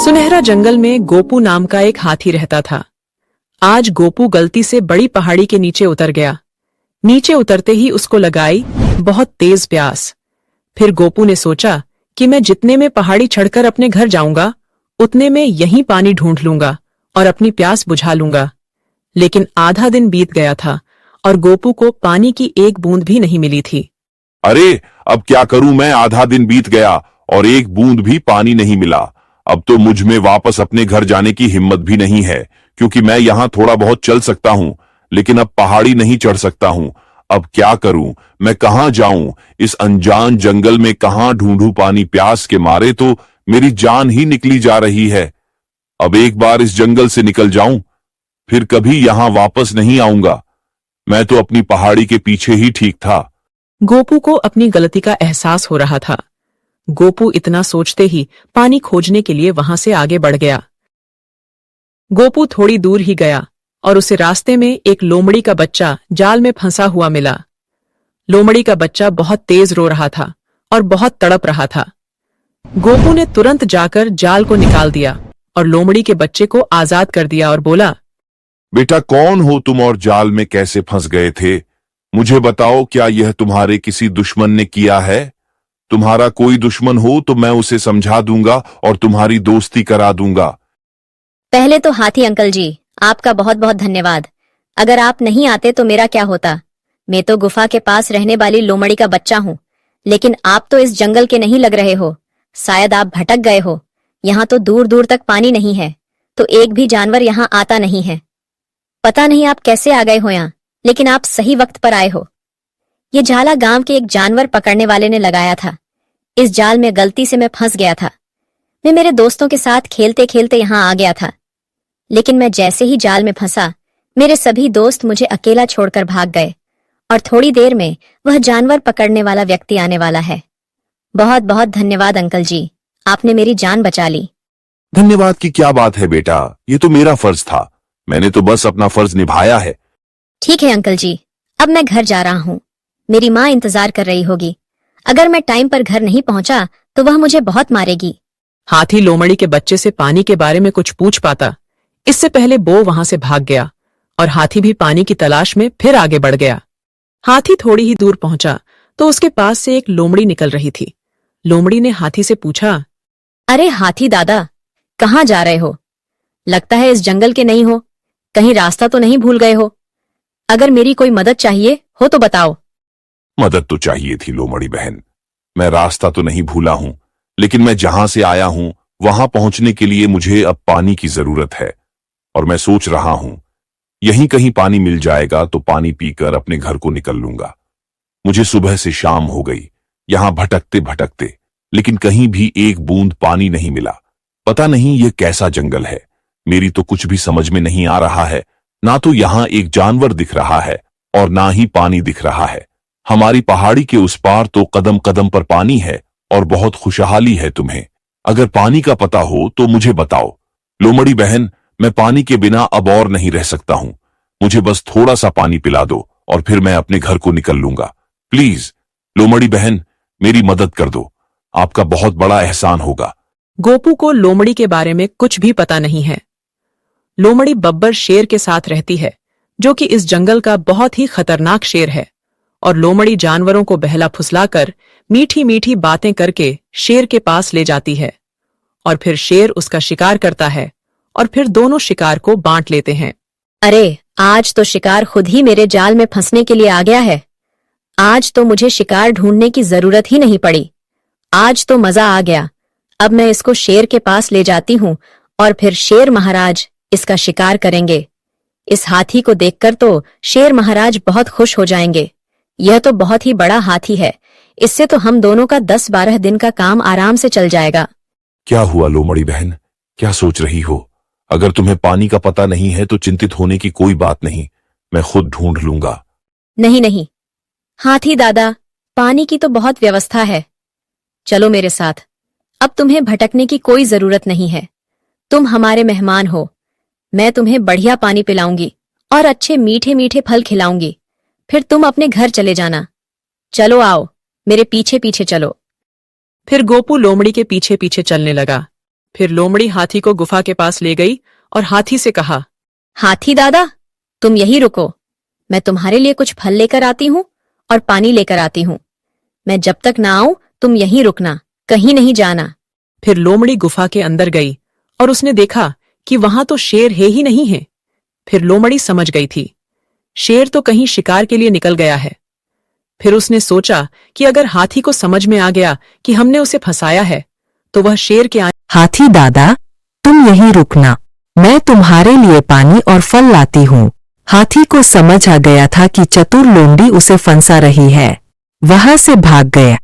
सुनहरा जंगल में गोपू नाम का एक हाथी रहता था। आज गोपू गलती से बड़ी पहाड़ी के नीचे उतर गया। नीचे उतरते ही उसको लगाई बहुत तेज प्यास। फिर गोपू ने सोचा कि मैं जितने में पहाड़ी चढ़कर अपने घर जाऊंगा उतने में यहीं पानी ढूंढ लूंगा और अपनी प्यास बुझा लूंगा। लेकिन आधा दिन बीत गया था और गोपू को पानी की एक बूंद भी नहीं मिली थी। अरे अब क्या करूं मैं, आधा दिन बीत गया और एक बूंद भी पानी नहीं मिला। अब तो मुझ में वापस अपने घर जाने की हिम्मत भी नहीं है, क्योंकि मैं यहाँ थोड़ा बहुत चल सकता हूँ लेकिन अब पहाड़ी नहीं चढ़ सकता हूँ। अब क्या करूं, मैं कहाँ जाऊं, इस अनजान जंगल में कहाँ ढूंढूं पानी, प्यास के मारे तो मेरी जान ही निकली जा रही है। अब एक बार इस जंगल से निकल जाऊं फिर कभी यहाँ वापस नहीं आऊंगा। मैं तो अपनी पहाड़ी के पीछे ही ठीक था। गोपू को अपनी गलती का एहसास हो रहा था। गोपू इतना सोचते ही पानी खोजने के लिए वहां से आगे बढ़ गया। गोपू थोड़ी दूर ही गया और उसे रास्ते में एक लोमड़ी का बच्चा जाल में फंसा हुआ मिला। लोमड़ी का बच्चा बहुत तेज रो रहा था और बहुत तड़प रहा था। गोपू ने तुरंत जाकर जाल को निकाल दिया और लोमड़ी के बच्चे को आजाद कर दिया और बोला, बेटा कौन हो तुम और जाल में कैसे फंस गए थे? मुझे बताओ, क्या यह तुम्हारे किसी दुश्मन ने किया है? तुम्हारा कोई दुश्मन हो तो मैं उसे समझा दूंगा और तुम्हारी दोस्ती करा दूंगा। पहले तो हाथी अंकल जी, आपका बहुत बहुत धन्यवाद। अगर आप नहीं आते तो मेरा क्या होता। मैं तो गुफा के पास रहने वाली लोमड़ी का बच्चा हूँ, लेकिन आप तो इस जंगल के नहीं लग रहे हो। शायद आप भटक गए हो। यहाँ तो दूर दूर तक पानी नहीं है, तो एक भी जानवर यहाँ आता नहीं है। पता नहीं आप कैसे आ गए हो यहाँ, लेकिन आप सही वक्त पर आए हो। ये जाला गांव के एक जानवर पकड़ने वाले ने लगाया था। इस जाल में गलती से मैं फंस गया था। मैं मेरे दोस्तों के साथ खेलते खेलते यहाँ आ गया था, लेकिन मैं जैसे ही जाल में फंसा मेरे सभी दोस्त मुझे अकेला छोड़कर भाग गए और थोड़ी देर में वह जानवर पकड़ने वाला व्यक्ति आने वाला है। बहुत बहुत धन्यवाद अंकल जी, आपने मेरी जान बचा ली। धन्यवाद की क्या बात है बेटा, ये तो मेरा फर्ज था। मैंने तो बस अपना फर्ज निभाया है। ठीक है अंकल जी, अब मैं घर जा रहा हूँ। मेरी माँ इंतजार कर रही होगी। अगर मैं टाइम पर घर नहीं पहुंचा तो वह मुझे बहुत मारेगी। हाथी लोमड़ी के बच्चे से पानी के बारे में कुछ पूछ पाता इससे पहले वो वहां से भाग गया और हाथी भी पानी की तलाश में फिर आगे बढ़ गया। हाथी थोड़ी ही दूर पहुंचा तो उसके पास से एक लोमड़ी निकल रही थी। लोमड़ी ने हाथी से पूछा, अरे हाथी दादा, कहाँ जा रहे हो? लगता है इस जंगल के नहीं हो। कहीं रास्ता तो नहीं भूल गए हो? अगर मेरी कोई मदद चाहिए हो तो बताओ। मदद तो चाहिए थी लोमड़ी बहन। मैं रास्ता तो नहीं भूला हूं, लेकिन मैं जहां से आया हूं वहां पहुंचने के लिए मुझे अब पानी की जरूरत है और मैं सोच रहा हूं यहीं कहीं पानी मिल जाएगा तो पानी पीकर अपने घर को निकल लूंगा। मुझे सुबह से शाम हो गई यहां भटकते भटकते, लेकिन कहीं भी एक बूंद पानी नहीं मिला। पता नहीं ये कैसा जंगल है, मेरी तो कुछ भी समझ में नहीं आ रहा है। ना तो यहां एक जानवर दिख रहा है और ना ही पानी दिख रहा है। हमारी पहाड़ी के उस पार तो कदम कदम पर पानी है और बहुत खुशहाली है। तुम्हें अगर पानी का पता हो तो मुझे बताओ। लोमड़ी बहन, मैं पानी के बिना अब और नहीं रह सकता हूं। मुझे बस थोड़ा सा पानी पिला दो और फिर मैं अपने घर को निकल लूंगा। प्लीज लोमड़ी बहन, मेरी मदद कर दो। आपका बहुत बड़ा एहसान होगा। गोपू को लोमड़ी के बारे में कुछ भी पता नहीं है। लोमड़ी बब्बर शेर के साथ रहती है, जो कि इस जंगल का बहुत ही खतरनाक शेर है। और लोमड़ी जानवरों को बहला फुसलाकर मीठी मीठी बातें करके शेर के पास ले जाती है और फिर शेर उसका शिकार करता है और फिर दोनों शिकार को बांट लेते हैं। अरे आज तो शिकार खुद ही मेरे जाल में फंसने के लिए आ गया है। आज तो मुझे शिकार ढूंढने की जरूरत ही नहीं पड़ी। आज तो मजा आ गया। अब मैं इसको शेर के पास ले जाती हूँ और फिर शेर महाराज इसका शिकार करेंगे। इस हाथी को देखकर तो शेर महाराज बहुत खुश हो जाएंगे। यह तो बहुत ही बड़ा हाथी है, इससे तो हम दोनों का 10-12 दिन का काम आराम से चल जाएगा। क्या हुआ लोमड़ी बहन, क्या सोच रही हो? अगर तुम्हें पानी का पता नहीं है तो चिंतित होने की कोई बात नहीं, मैं खुद ढूंढ लूंगा। नहीं नहीं हाथी दादा, पानी की तो बहुत व्यवस्था है। चलो मेरे साथ। अब तुम्हें भटकने की कोई जरूरत नहीं है। तुम हमारे मेहमान हो। मैं तुम्हें बढ़िया पानी पिलाऊंगी और अच्छे मीठे मीठे फल खिलाऊंगी। फिर तुम अपने घर चले जाना। चलो आओ, मेरे पीछे पीछे चलो। फिर गोपू लोमड़ी के पीछे पीछे चलने लगा। फिर लोमड़ी हाथी को गुफा के पास ले गई और हाथी से कहा, हाथी दादा, तुम यहीं रुको। मैं तुम्हारे लिए कुछ फल लेकर आती हूँ और पानी लेकर आती हूँ। मैं जब तक ना आऊं तुम यहीं रुकना, कहीं नहीं जाना। फिर लोमड़ी गुफा के अंदर गई और उसने देखा कि वहां तो शेर है ही नहीं है। फिर लोमड़ी समझ गई थी, शेर तो कहीं शिकार के लिए निकल गया है। फिर उसने सोचा कि अगर हाथी को समझ में आ गया कि हमने उसे फंसाया है, तो वह शेर के हाथी दादा, तुम यहीं रुकना, मैं तुम्हारे लिए पानी और फल लाती हूँ। हाथी को समझ आ गया था कि चतुर लोमड़ी उसे फंसा रही है। वहां से भाग गया।